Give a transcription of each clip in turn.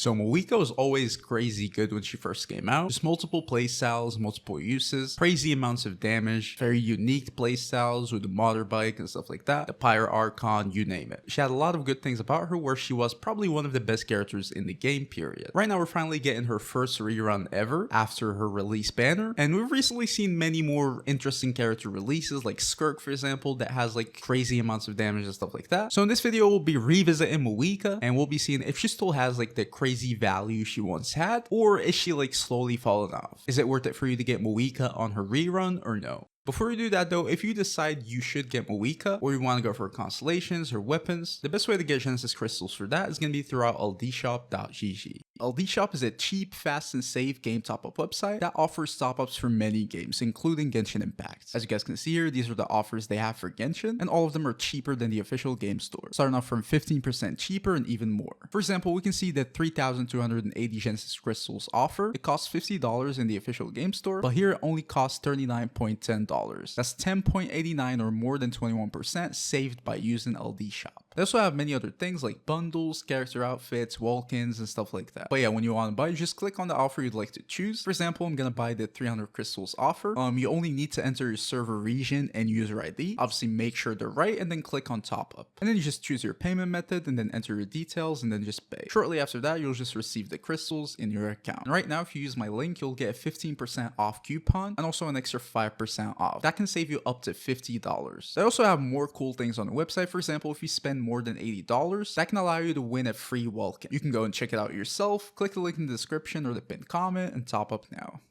So Mavuika was always crazy good when she first came out. Just multiple playstyles, multiple uses, crazy amounts of damage, very unique playstyles with the motorbike and stuff like that, the Pyre Archon, you name it. She had a lot of good things about her where she was probably one of the best characters in the game period. Right now we're finally getting her first rerun ever after her release banner, and we've recently seen many more interesting character releases like Skirk for example that has like crazy amounts of damage and stuff like that. So in this video we'll be revisiting Mavuika and we'll be seeing if she still has like the crazy value she once had, or is she like slowly falling off? Is it worth it for you to get Mavuika on her rerun or no? Before we do that though, if you decide you should get Mavuika or you want to go for Constellations or weapons, the best way to get Genesis crystals for that is going to be throughout LDshop.gg. LDshop is a cheap, fast, and safe game top-up website that offers top-ups for many games, including Genshin Impact. As you guys can see here, these are the offers they have for Genshin, and all of them are cheaper than the official game store, starting off from 15% cheaper and even more. For example, we can see that 3,280 Genesis crystals offer. It costs $50 in the official game store, but here it only costs $39.10. That's 10.89 or more than 21% saved by using LDshop. They also have many other things like bundles, character outfits, Welkins, and stuff like that. But yeah, when you want to buy, just click on the offer you'd like to choose. For example, I'm gonna buy the 300 crystals offer. You only need to enter your server region and user ID. Obviously, make sure they're right, and then click on top up. And then you just choose your payment method, and then enter your details, and then just pay. Shortly after that, you'll just receive the crystals in your account. And right now, if you use my link, you'll get a 15% off coupon and also an extra 5% off. That can save you up to $50. They also have more cool things on the website. For example, if you spend more than $80, that can allow you to win a free Welkin. You can go and check it out yourself, click the link in the description or the pinned comment, and top up now.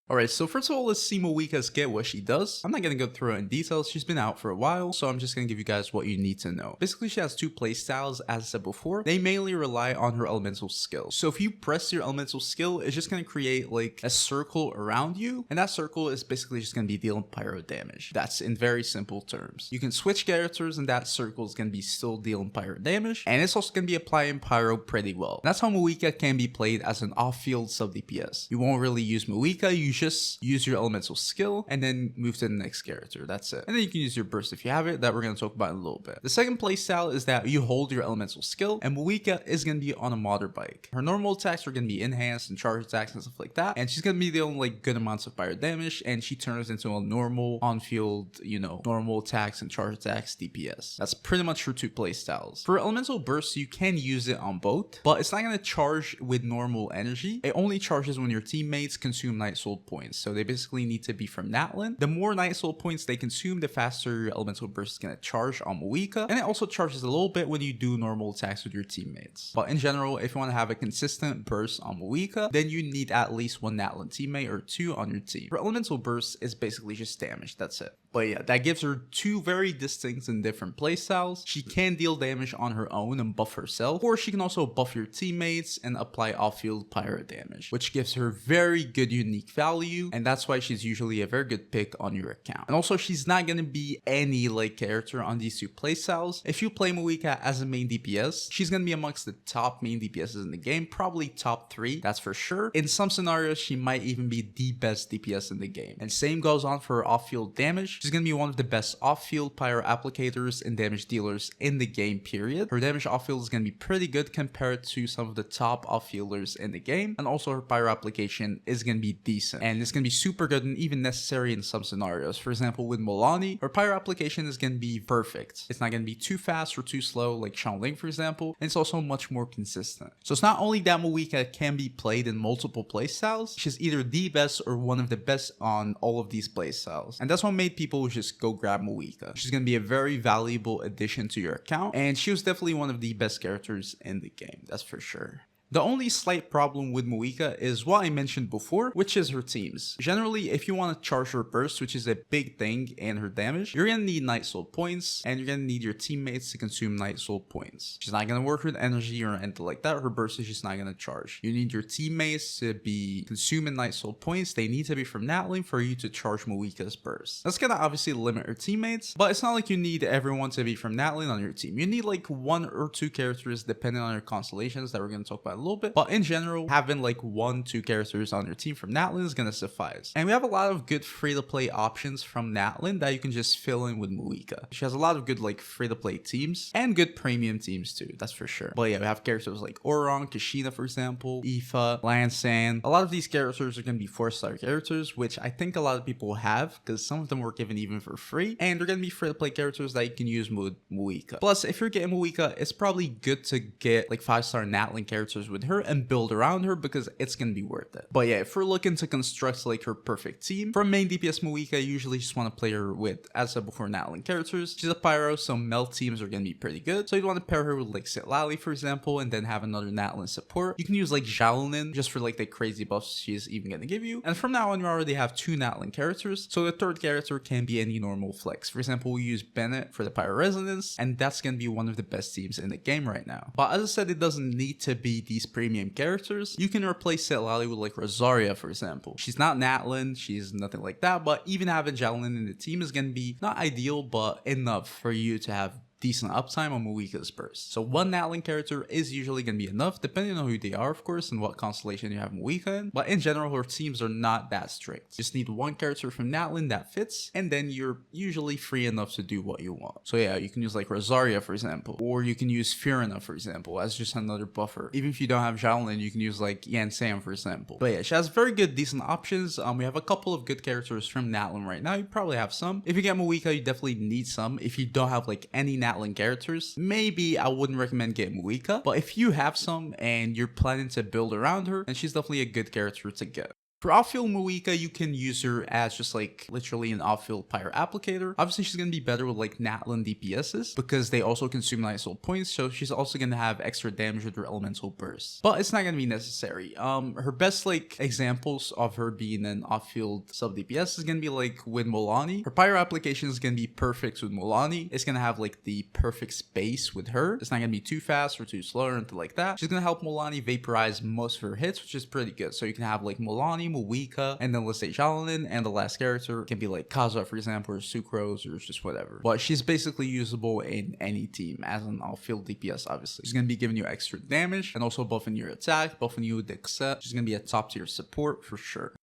Alright, so first of all, let's see Mavuika's get what she does. I'm not going to go through it in details, she's been out for a while, so I'm just going to give you guys what you need to know. Basically, she has two playstyles, as I said before. They mainly rely on her elemental skill. So if you press your elemental skill, it's just going to create like a circle around you, and that circle is basically just going to be dealing pyro damage. That's in very simple terms. You can switch characters and that circle is going to be still dealing pyro damage, and it's also going to be applying pyro pretty well. That's how Mavuika can be played as an off-field sub-DPS. You won't really use Mavuika, you just use your elemental skill and then move to the next character. That's it. And then you can use your burst if you have it, that we're going to talk about in a little bit. The second playstyle is that you hold your elemental skill, and Mavuika is going to be on a motorbike. Her normal attacks are going to be enhanced and charge attacks and stuff like that, and she's going to be dealing like good amounts of pyro damage, and she turns into a normal on-field, you know, normal attacks and charge attacks DPS. That's pretty much her two playstyles. For elemental burst, you can use it on both, but it's not going to charge with normal energy. It only charges when your teammates consume Night Soul points. So they basically need to be from Natlin. The more Night Soul points they consume, the faster your elemental burst is going to charge on Mavuika. And it also charges a little bit when you do normal attacks with your teammates. But in general, if you want to have a consistent burst on Mavuika, then you need at least one Natlin teammate or two on your team. For elemental burst, is basically just damage. That's it. But yeah, that gives her two very distinct and different playstyles. She can deal damage on her own and buff herself, or she can also buff your teammates and apply off-field pyro damage, which gives her very good unique value, and that's why she's usually a very good pick on your account. And also, she's not going to be any like character on these two playstyles. If you play Mavuika as a main DPS, she's going to be amongst the top main DPSs in the game, probably top 3, that's for sure. In some scenarios, she might even be the best DPS in the game. And same goes on for her off-field damage. She's going to be one of the best off-field pyro applicators and damage dealers in the game period. Her damage off-field is going to be pretty good compared to some of the top off-fielders in the game, and also her pyro application is going to be decent, and it's going to be super good and even necessary in some scenarios. For example, with Milani, her pyro application is going to be perfect. It's not going to be too fast or too slow like Xiangling, for example, and it's also much more consistent. So it's not only that Mavuika can be played in multiple playstyles, she's either the best or one of the best on all of these playstyles, and that's what made people just go grab Mavuika. She's going to be a very valuable addition to your account, and she was definitely one of the best characters in the game, that's for sure. The only slight problem with Mavuika is what I mentioned before, which is her teams. Generally, if you want to charge her burst, which is a big thing in her damage, you're going to need Night Soul points, and you're going to need your teammates to consume Night Soul points. She's not going to work with energy or anything like that. Her burst is just not going to charge. You need your teammates to be consuming Night Soul points. They need to be from Natlin for you to charge Mavuika's burst. That's going to obviously limit her teammates, but it's not like you need everyone to be from Natlin on your team. You need like 1 or 2 characters depending on your constellations that we're going to talk about little bit. But in general, having like 1-2 characters on your team from Natlin is gonna suffice. And we have a lot of good free-to-play options from Natlin that you can just fill in with Mavuika. She has a lot of good like free-to-play teams and good premium teams too, that's for sure. But yeah, we have characters like Oron, Kashina for example, Aoife, Lansan. A lot of these characters are gonna be 4-star characters, which I think a lot of people have because some of them were given even for free, and they're gonna be free-to-play characters that you can use with Mavuika. Plus, if you're getting Mavuika, it's probably good to get like 5-star Natlin characters with her and build around her because it's gonna be worth it. But yeah, if we're looking to construct like her perfect team, for main DPS Mavuika, I usually just want to play her with, as I said before, Natlin characters. She's a pyro, so melt teams are gonna be pretty good. So you'd want to pair her with like Sitlali, for example, and then have another Natlin support. You can use like Xiaolin just for like the crazy buffs she's even gonna give you. And from now on, you already have 2 Natlin characters, so the third character can be any normal flex. For example, we use Bennett for the pyro resonance, and that's gonna be one of the best teams in the game right now. But as I said, it doesn't need to be these premium characters. You can replace Sitlali with like Rosaria, for example. She's not Natlin, she's nothing like that, but even having Xiaolin in the team is gonna be not ideal, but enough for you to have decent uptime on Mavuika's burst. So 1 Natlin character is usually going to be enough, depending on who they are, of course, and what constellation you have Mavuika in. But in general, her teams are not that strict. You just need 1 character from Natlin that fits, and then you're usually free enough to do what you want. So yeah, you can use like Rosaria, for example, or you can use Fiorina, for example, as just another buffer. Even if you don't have Xiaolin, you can use like Yan Sam, for example. But yeah, she has very good, decent options. We have a couple of good characters from Natlin right now. You probably have some. If you get Mavuika, you definitely need some. If you don't have like any Natlin characters, maybe I wouldn't recommend getting Mavuika, but if you have some and you're planning to build around her, then she's definitely a good character to get. For off-field Mavuika, you can use her as just like literally an off-field pyro applicator. Obviously, she's going to be better with like Natlin DPSs because they also consume nice soul points, so she's also going to have extra damage with her elemental burst. But it's not going to be necessary. Her best like examples of her being an off-field sub DPS is going to be like with Molani. Her pyro application is going to be perfect with Molani. It's going to have like the perfect space with her. It's not going to be too fast or too slow or anything like that. She's going to help Molani vaporize most of her hits, which is pretty good. So you can have like Molani, Mavuika, and then let's say Xiaolin, and the last character can be like Kaza, for example, or Sucrose, or just whatever. But she's basically usable in any team as an off-field DPS, obviously. She's going to be giving you extra damage and also buffing your attack, buffing you with the cassette. She's going to be a top tier support for sure.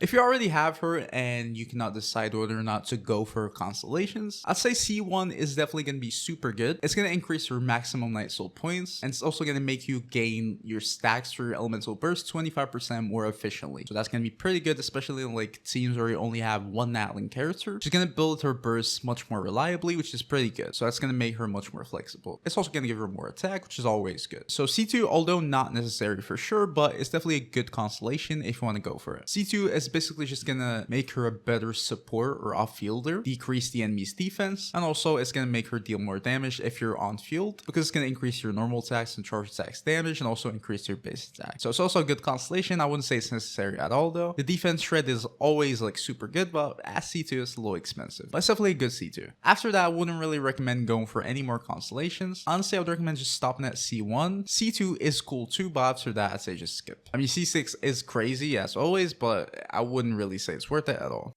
If you already have her and you cannot decide whether or not to go for Constellations, I'd say C1 is definitely going to be super good. It's going to increase your maximum Night Soul points, and it's also going to make you gain your stacks for your elemental burst 25% more efficiently. So that's going to be pretty good, especially in like teams where you only have 1 Natlin character. She's going to build her burst much more reliably, which is pretty good. So that's going to make her much more flexible. It's also going to give her more attack, which is always good. So C2, although not necessary for sure, but it's definitely a good constellation if you want to go for it. C2 is basically just gonna make her a better support or off-fielder, decrease the enemy's defense, and also it's gonna make her deal more damage if you're on field because it's gonna increase your normal attacks and charge attacks damage and also increase your base attack. So it's also a good constellation. I wouldn't say it's necessary at all though. The defense shred is always like super good, but as C2 it's a little expensive. But it's definitely a good C2. After that, I wouldn't really recommend going for any more constellations. Honestly, I would recommend just stopping at C1. C2 is cool too, but after that I'd say just skip. I mean, C6 is crazy as always, but I wouldn't really say it's worth it at all.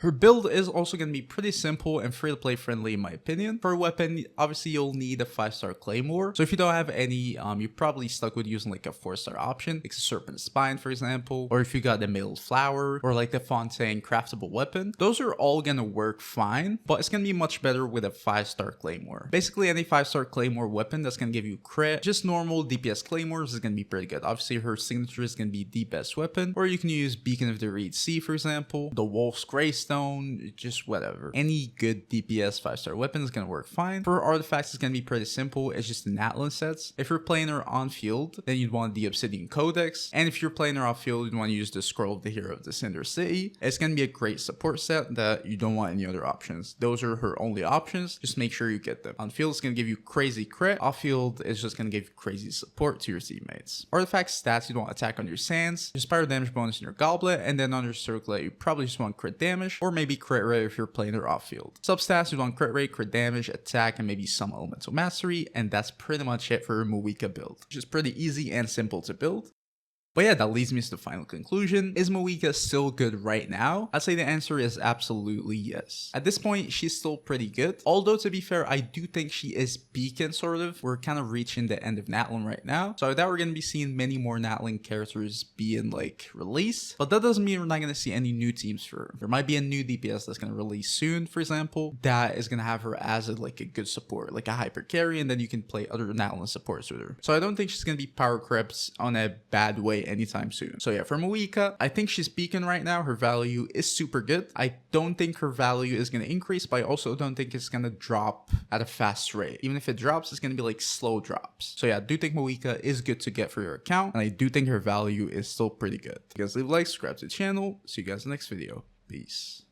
Her build is also going to be pretty simple and free to play friendly in my opinion. For a weapon, obviously you'll need a 5-star claymore. So if you don't have any, you're probably stuck with using like a 4-star option, like a serpent spine for example, or if you got the mailed flower or like the Fontaine craftable weapon. Those are all going to work fine, but it's going to be much better with a 5-star claymore. Basically any 5-star claymore weapon that's going to give you crit, just normal DPS claymores is going to be pretty good. Obviously her signature is going to be the best weapon, or you can use Beacon of the Reed Sea for example, the Wolf's Graystone, just whatever. Any good DPS 5-star weapon is going to work fine. For artifacts, it's going to be pretty simple. It's just the Natlin sets. If you're playing her on field, then you'd want the Obsidian Codex. And if you're playing her off field, you'd want to use the Scroll of the Hero of the Cinder City. It's going to be a great support set that you don't want any other options. Those are her only options. Just make sure you get them. On field, it's going to give you crazy crit. Off field, it's just going to give you crazy support to your teammates. Artifact stats, you want attack on your sands, your spiral damage bonus in your goblet, and then on your circlet, you probably just want crit damage, or maybe crit rate if you're playing her off field. Substats, you want crit rate, crit damage, attack, and maybe some elemental mastery, and that's pretty much it for her Mavuika build, which is pretty easy and simple to build. But yeah, that leads me to the final conclusion. Is Mavuika still good right now? I'd say the answer is absolutely yes. At this point, she's still pretty good. Although, to be fair, I do think she is beacon, sort of. We're kind of reaching the end of Natlan right now. So I doubt we're going to be seeing many more Natlan characters being like released. But that doesn't mean we're not going to see any new teams for her. There might be a new DPS that's going to release soon, for example, that is going to have her as like a good support, like a hyper carry, and then you can play other Natlan supports with her. So I don't think she's going to be power creeps on a bad way anytime soon. So yeah, for Mavuika, I think she's beacon right now. Her value is super good. I don't think her value is going to increase, but I also don't think it's going to drop at a fast rate. Even if it drops, it's going to be like slow drops. So yeah, I do think Mavuika is good to get for your account, and I do think her value is still pretty good. You guys leave a like, subscribe to the channel. See you guys in the next video. Peace.